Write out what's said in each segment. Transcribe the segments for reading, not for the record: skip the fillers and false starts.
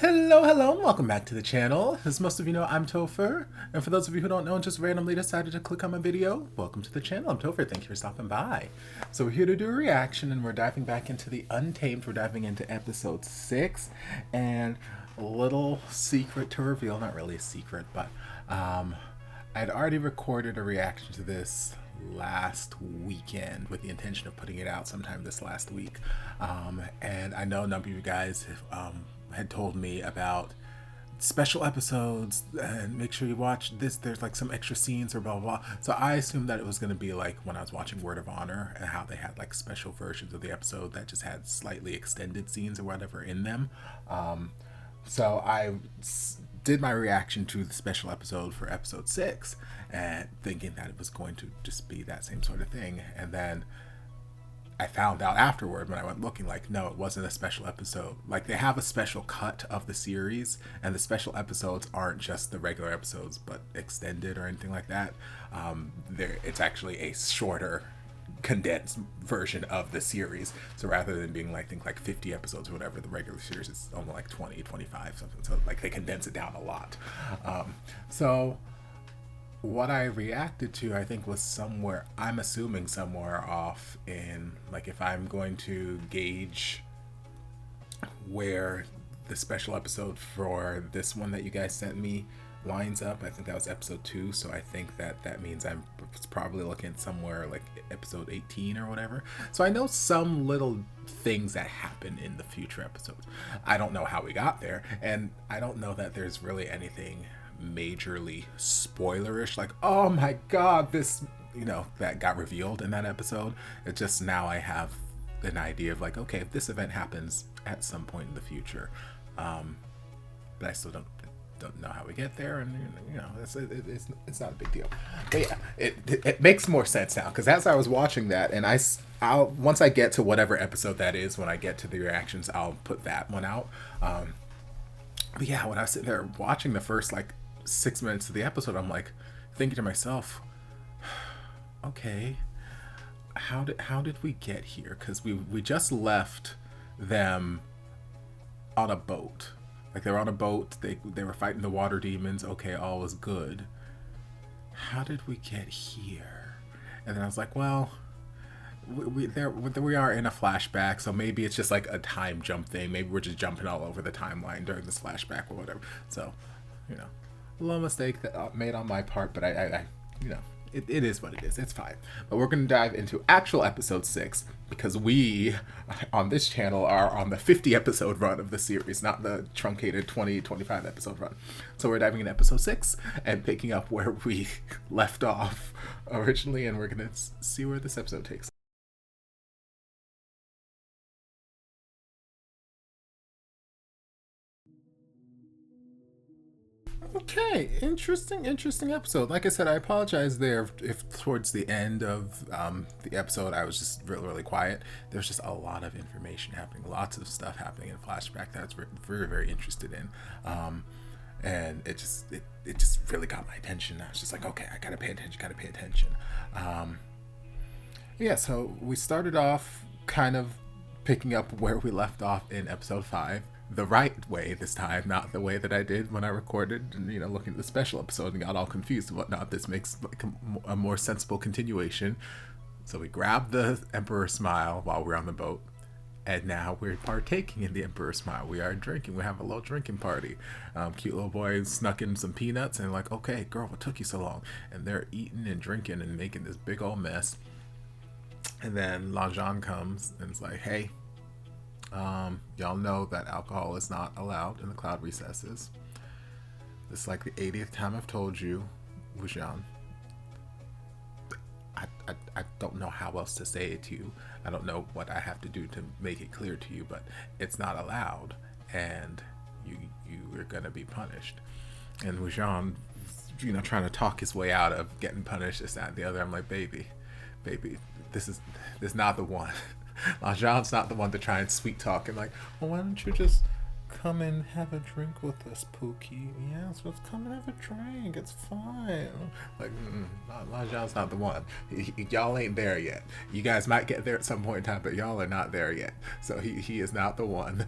Hello, and welcome back to the channel. As most of you know, I'm Topher, and for those of you who don't know and just randomly decided to click on my video, welcome to the channel. I'm Topher, thank you for stopping by. So we're here to do a reaction, and we're diving back into the Untamed. We're diving into episode 6, and a little secret to reveal, not really a secret, but I'd already recorded a reaction to this last weekend with the intention of putting it out sometime this last week. And I know a number of you guys have, had told me about special episodes and make sure you watch this, there's like some extra scenes or blah blah blah. So I assumed that it was going to be like when I was watching Word of Honor and how they had like special versions of the episode that just had slightly extended scenes or whatever in them. So I did my reaction to the special episode for episode 6 and thinking that it was going to just be that same sort of thing, and then I found out afterward when I went looking, like, no, it wasn't a special episode. Like, they have a special cut of the series, and the special episodes aren't just the regular episodes, but extended or anything like that. It's actually a shorter, condensed version of the series. So rather than being like, I think like 50 episodes or whatever, the regular series is only like 20, 25, something. So like they condense it down a lot. So what I reacted to, I think, was somewhere, I'm assuming somewhere off in, like, if I'm going to gauge where the special episode for this one that you guys sent me lines up, I think that was episode 2, so I think that means I'm probably looking somewhere like episode 18 or whatever. So I know some little things that happen in the future episodes. I don't know how we got there, and I don't know that there's really anything majorly spoilerish, like, oh my god, this, that got revealed in that episode. It's just now I have an idea of like, okay, if this event happens at some point in the future, but I still don't know how we get there, and it's not a big deal. But yeah, it makes more sense now, because as I was watching that, and I'll once I get to whatever episode that is, when I get to the reactions, I'll put that one out. But yeah, when I was sitting there watching the first like 6 minutes of the episode, I'm like thinking to myself, okay, how did we get here? Because we just left them on a boat. Like, they were on a boat, they were fighting the water demons, okay, all was good. How did we get here? And then I was like, well, we are in a flashback, so maybe it's just like a time jump thing. Maybe we're just jumping all over the timeline during this flashback or whatever. So, a little mistake that made on my part, but it is what it is. It's fine. But we're going to dive into actual episode 6, because we on this channel are on the 50 episode run of the series, not the truncated 20-25 episode run. So we're diving into episode 6 and picking up where we left off originally, and we're going to see where this episode takes us. Okay, interesting episode. Like I said, I apologize there if towards the end of the episode I was just really quiet. There's just a lot of information happening, lots of stuff happening in flashback that I was very interested in, and it just really got my attention. I was just like, okay, I gotta pay attention. Yeah, so we started off kind of picking up where we left off in episode 5. The right way this time, not the way that I did when I recorded and, looking at the special episode and got all confused and whatnot. This makes like a more sensible continuation. So we grabbed the Emperor Smile while we're on the boat, and now we're partaking in the Emperor Smile. We are drinking. We have a little drinking party. Cute little boy snuck in some peanuts and like, okay, girl, what took you so long? And they're eating and drinking and making this big old mess. And then Zhan comes and is like, hey, y'all know that alcohol is not allowed in the cloud recesses. This is like the 80th time I've told you, Wuxia. I don't know how else to say it to you. I don't know what I have to do to make it clear to you, but it's not allowed, and you are gonna be punished. And Wuxia, trying to talk his way out of getting punished, this, that, and the other. I'm like, baby, this is not the one. Zhan's not the one to try and sweet talk and like, well, why don't you just come and have a drink with us, Pookie? Yes, let's come and have a drink. It's fine. Like, Zhan's not the one. Y'all ain't there yet. You guys might get there at some point in time, but y'all are not there yet. So he is not the one.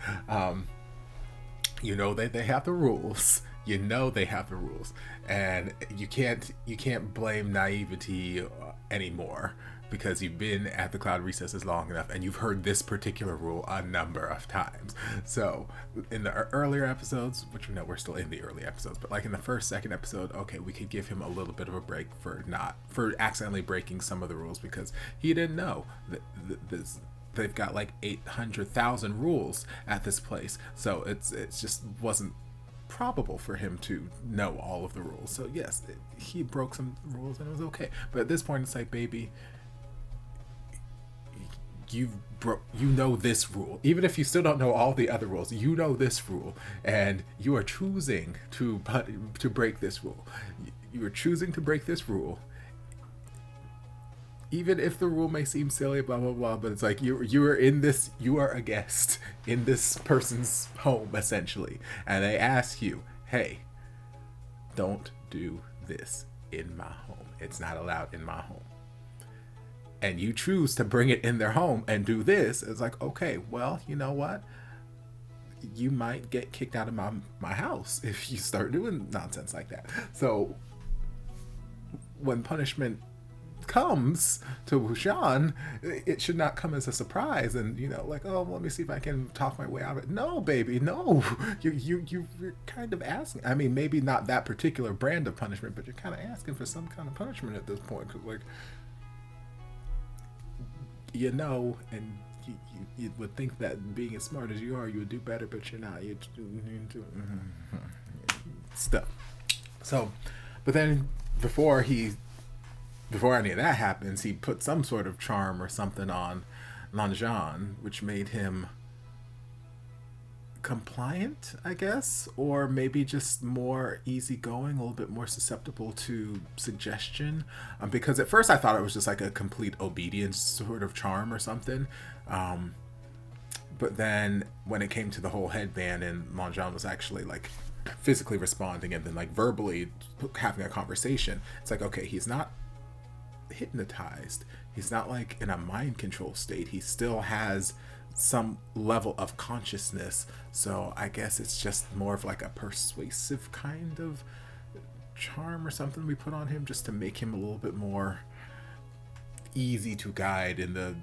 You know that they have the rules. You know they have the rules, and you can't blame naivety anymore, because you've been at the cloud recesses long enough and you've heard this particular rule a number of times. So in the earlier episodes, which we know we're still in the early episodes, but like in the first, second episode, okay, we could give him a little bit of a break for accidentally breaking some of the rules, because he didn't know that they've got like 800,000 rules at this place. So it just wasn't probable for him to know all of the rules. So yes, he broke some rules and it was okay. But at this point, it's like, baby, you know this rule. Even if you still don't know all the other rules, you know this rule, and you are choosing to break this rule. You are choosing to break this rule, even if the rule may seem silly, blah blah blah. But it's like you are in this. You are a guest in this person's home essentially, and they ask you, "Hey, don't do this in my home. It's not allowed in my home." And you choose to bring it in their home and do this. It's like, okay, well, you know what? You might get kicked out of my house if you start doing nonsense like that. So when punishment comes to Xian, it should not come as a surprise and, you know, like, oh, let me see if I can talk my way out of it. No, baby, no. You're kind of asking. I mean, maybe not that particular brand of punishment, but you're kind of asking for some kind of punishment at this point. Because, like, you know, and you would think that being as smart as you are, you would do better, but you're not. You stuff. So, but then before any of that happens, he put some sort of charm or something on Zhan, which made him compliant, I guess, or maybe just more easygoing, a little bit more susceptible to suggestion. Because at first I thought it was just like a complete obedience sort of charm or something. But then when it came to the whole headband and Zhan was actually like physically responding and then like verbally having a conversation, it's like, okay, he's not hypnotized. He's not like in a mind control state. He still has some level of consciousness, so I guess it's just more of like a persuasive kind of charm or something we put on him, just to make him a little bit more easy to guide in the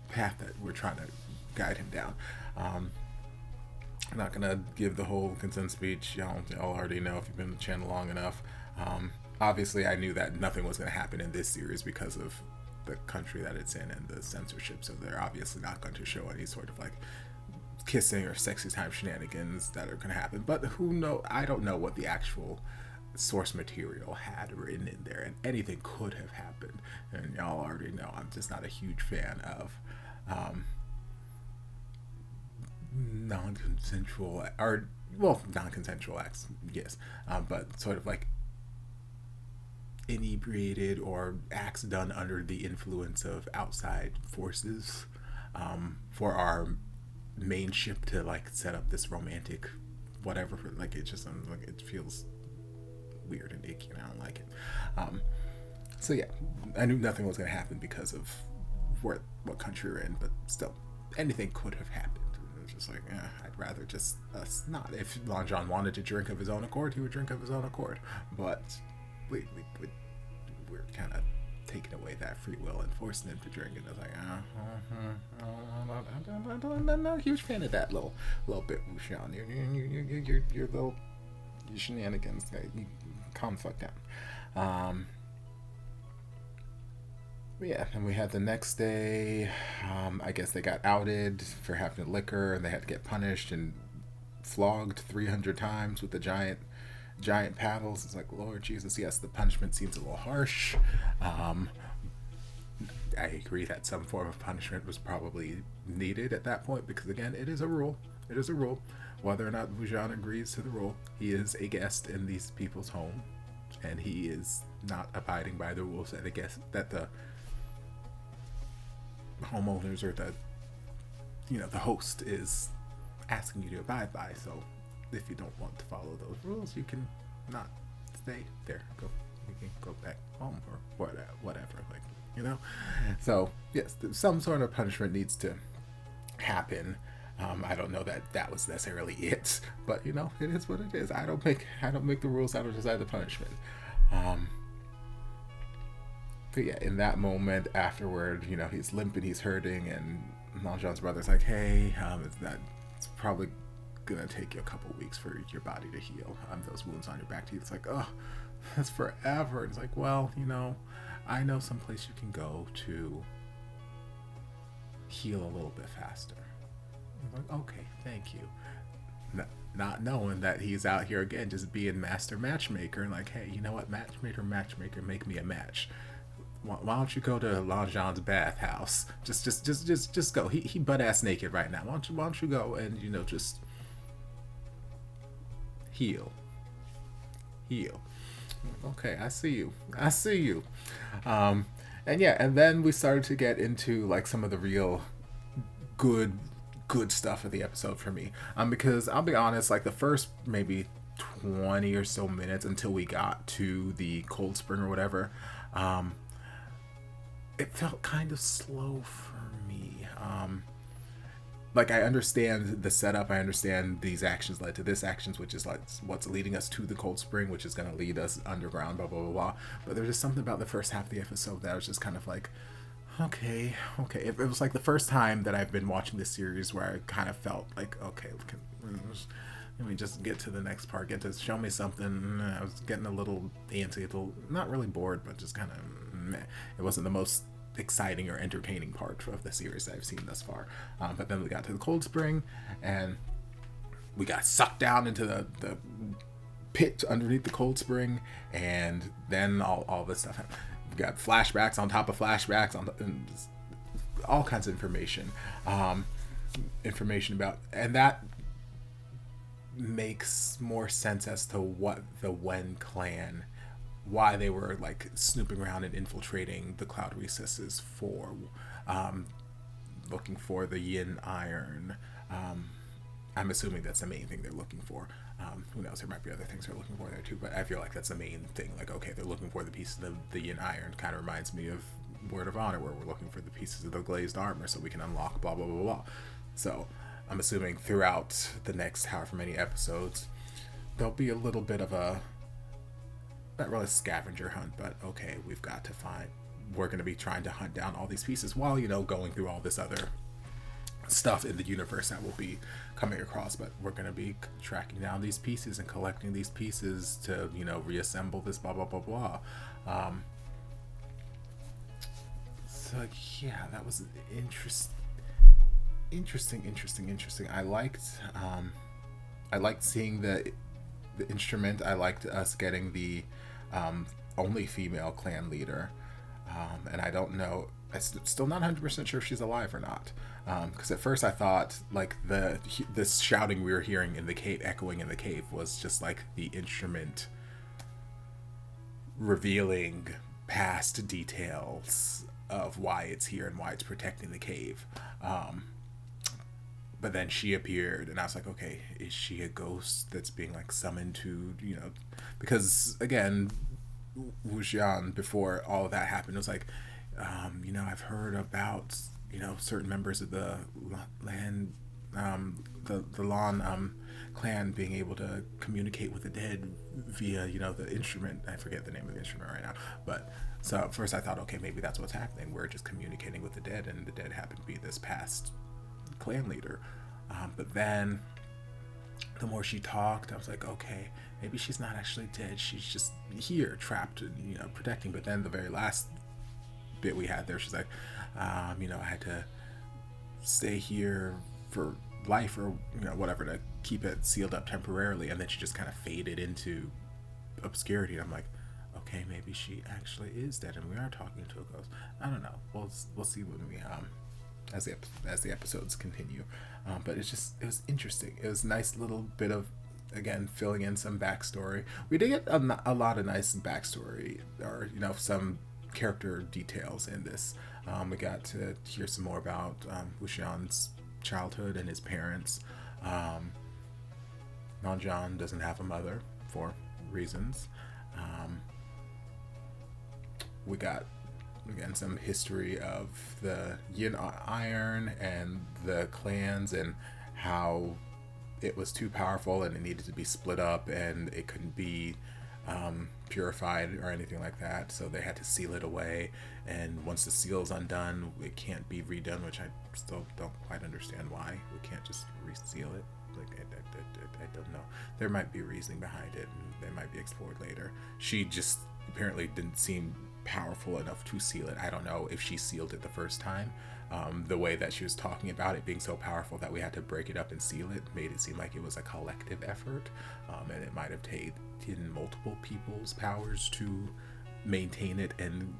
path that we're trying to guide him down. I'm not gonna give the whole consent speech. Y'all already know if you've been on the channel long enough. Obviously I knew that nothing was going to happen in this series because of the country that it's in and the censorship, so they're obviously not going to show any sort of like kissing or sexy time shenanigans that are going to happen. But who know? I don't know what the actual source material had written in there, and anything could have happened, and y'all already know I'm just not a huge fan of non-consensual, or well, non-consensual acts, yes, but sort of like inebriated or acts done under the influence of outside forces, for our main ship to like set up this romantic whatever. Like, it just like, it feels weird and icky and I don't like it. So yeah, I knew nothing was going to happen because of what country we're in, but still anything could have happened. It was just like, I'd rather just us not. If Zhan wanted to drink of his own accord, he would drink of his own accord, but we're kind of taking away that free will and forcing him to drink. And it's like, I'm not a huge fan of that little bit, Wuxian. Your little shenanigans. You calm the fuck down. Yeah, and we had the next day. I guess they got outed for having liquor, and they had to get punished and flogged 300 times with the giant paddles. It's like, Lord Jesus, yes, the punishment seems a little harsh. I agree that some form of punishment was probably needed at that point, because again, it is a rule. It is a rule. Whether or not Zhan agrees to the rule, he is a guest in these people's home, and he is not abiding by the rules that the homeowners or the host is asking you to abide by. So if you don't want to follow those rules, you can not stay there. You can go back home or whatever, So yes, some sort of punishment needs to happen. I don't know that that was necessarily it, but you know, it is what it is. I don't make the rules. I don't decide the punishment. But yeah, in that moment afterward, you know, he's limping, he's hurting, and Zhan's brother's like, hey, it's probably gonna take you a couple weeks for your body to heal. Those wounds on your back teeth. It's like, oh, that's forever. It's like, well, you know, I know someplace you can go to heal a little bit faster. I'm like, okay, thank you. Not knowing that he's out here again, just being master matchmaker, and like, hey, you know what, matchmaker, make me a match. Why don't you go to Zhan's bathhouse? Just go. He butt ass naked right now. Why don't you go and, you know, just heal. Okay, I see you. And yeah, and then we started to get into like some of the real good stuff of the episode for me. Because I'll be honest, like the first maybe 20 or so minutes until we got to the cold spring or whatever, it felt kind of slow for me. Like, I understand the setup, I understand these actions led to this actions, which is like what's leading us to the cold spring, which is going to lead us underground, blah, blah, blah, blah. But there's just something about the first half of the episode that I was just kind of like, okay. It was like the first time that I've been watching this series where I kind of felt like, okay, let me just get to the next part, get to show me something. I was getting a little antsy, a little, not really bored, but just kind of meh. It wasn't the most exciting or entertaining part of the series that I've seen thus far. But then we got to the cold spring, and we got sucked down into the pit underneath the cold spring, and then all this stuff happened. We got flashbacks on top of flashbacks, and all kinds of information about, and that makes more sense as to what the Wen clan, why they were like snooping around and infiltrating the cloud recesses for, looking for the yin iron. I'm assuming that's the main thing they're looking for. Who knows, there might be other things they're looking for there too, but I feel like that's the main thing. Like, okay, they're looking for the pieces of the yin iron. Kind of reminds me of Word of Honor, where we're looking for the pieces of the glazed armor so we can unlock blah blah blah blah. So I'm assuming throughout the next however many episodes, there'll be a little bit of a, not really a scavenger hunt, but okay, we're going to be trying to hunt down all these pieces while, you know, going through all this other stuff in the universe that we'll be coming across. But we're going to be tracking down these pieces and collecting these pieces to, you know, reassemble this blah blah blah blah. So yeah, that was interesting. I liked seeing the instrument. I liked us getting the only female clan leader, and I don't know, I'm still not 100% sure if she's alive or not, because at first I thought like this shouting we were hearing in the cave, echoing in the cave, was just like the instrument revealing past details of why it's here and why it's protecting the cave. But then she appeared, and I was like, okay, is she a ghost that's being like summoned to, you know, because again, Wuxia, before all of that happened, was like, you know, I've heard about, you know, certain members of the land, the Lan clan being able to communicate with the dead via, you know, the instrument. I forget the name of the instrument right now, but so at first I thought, okay, maybe that's what's happening. We're just communicating with the dead, and the dead happen to be this past clan leader. But then the more she talked, I was like, okay, maybe she's not actually dead. She's just here, trapped, and, you know, protecting. But then the very last bit we had there, she's like, you know, I had to stay here for life, or, you know, whatever, to keep it sealed up temporarily. And then she just kind of faded into obscurity. And I'm like, okay, maybe she actually is dead, and we are talking to a ghost. I don't know. We'll see when we as the episodes continue. But it was interesting. It was a nice little bit of, again, filling in some backstory. We did get a lot of nice backstory, or, you know, some character details in this. We got to hear some more about Wuxian's childhood and his parents. Zhan doesn't have a mother for reasons. We got, again, some history of the yin iron and the clans, and how it was too powerful and it needed to be split up and it couldn't be purified or anything like that, so they had to seal it away, and once the seal is undone it can't be redone, which I still don't quite understand why we can't just reseal it. Like I don't know, there might be reasoning behind it and they might be explored later. She just apparently didn't seem powerful enough to seal it. I don't know if she sealed it the first time. The way that she was talking about it being so powerful that we had to break it up and seal it made it seem like it was a collective effort, and it might have taken multiple people's powers to maintain it and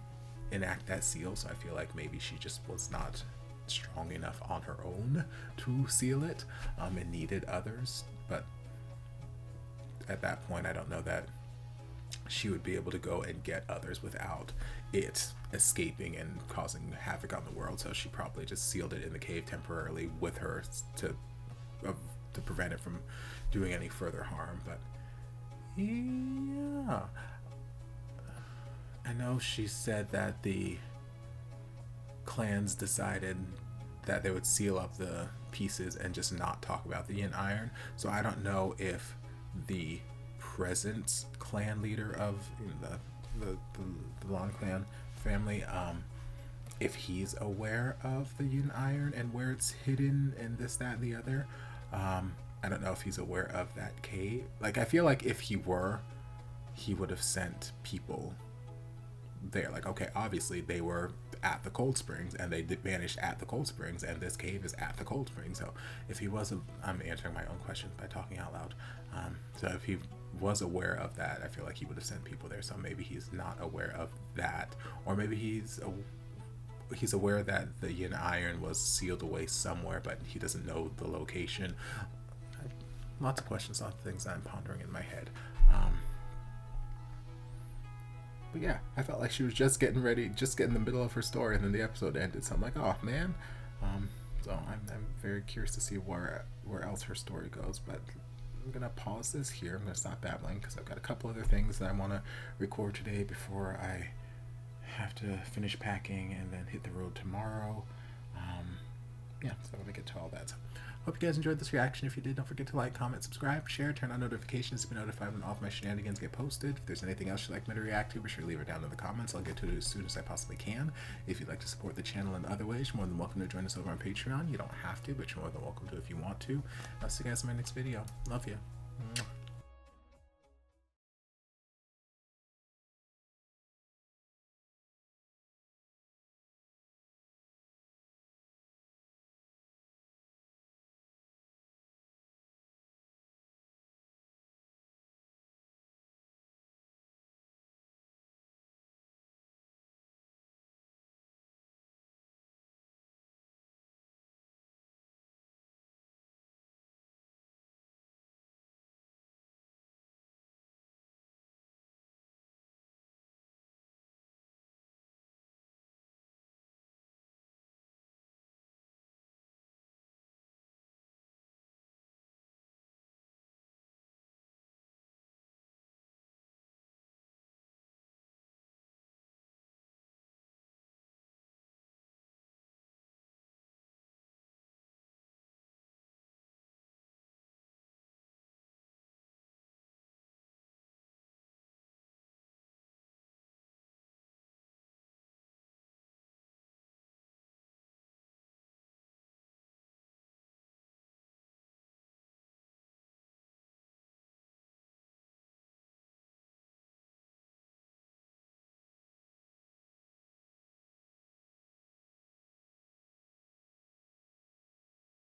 enact that seal. So I feel like maybe she just was not strong enough on her own to seal it, and needed others. But at that point I don't know that she would be able to go and get others without it escaping and causing havoc on the world. So she probably just sealed it in the cave temporarily with her to prevent it from doing any further harm. But yeah, I know she said that the clans decided that they would seal up the pieces and just not talk about the yin iron. So I don't know if the present clan leader of the Lan clan family, if he's aware of the yin iron and where it's hidden and this, that, and the other. I don't know if he's aware of that cave. Like, I feel like if he were, he would have sent people there. Like, okay, obviously they were at the cold springs and they vanished at the cold springs, and this cave is at the cold springs. So if he wasn't, I'm answering my own questions by talking out loud. So if he was aware of that, I feel like he would have sent people there. So maybe he's not aware of that, or maybe he's aware that the yin iron was sealed away somewhere, but he doesn't know the location. Lots of questions, lots of things I'm pondering in my head. But yeah, I felt like she was just getting ready, just getting in the middle of her story, and then the episode ended. So I'm like, oh man. So I'm very curious to see where else her story goes. But I'm gonna pause this here. I'm gonna stop babbling because I've got a couple other things that I want to record today before I have to finish packing and then hit the road tomorrow. Yeah, so I'm gonna get to all that. So, hope you guys enjoyed this reaction. If you did, don't forget to like, comment, subscribe, share, turn on notifications to be notified when all of my shenanigans get posted. If there's anything else you'd like me to react to, be sure to leave it down in the comments. I'll get to it as soon as I possibly can. If you'd like to support the channel in other ways, you're more than welcome to join us over on Patreon. You don't have to, but you're more than welcome to if you want to. I'll see you guys in my next video. Love you.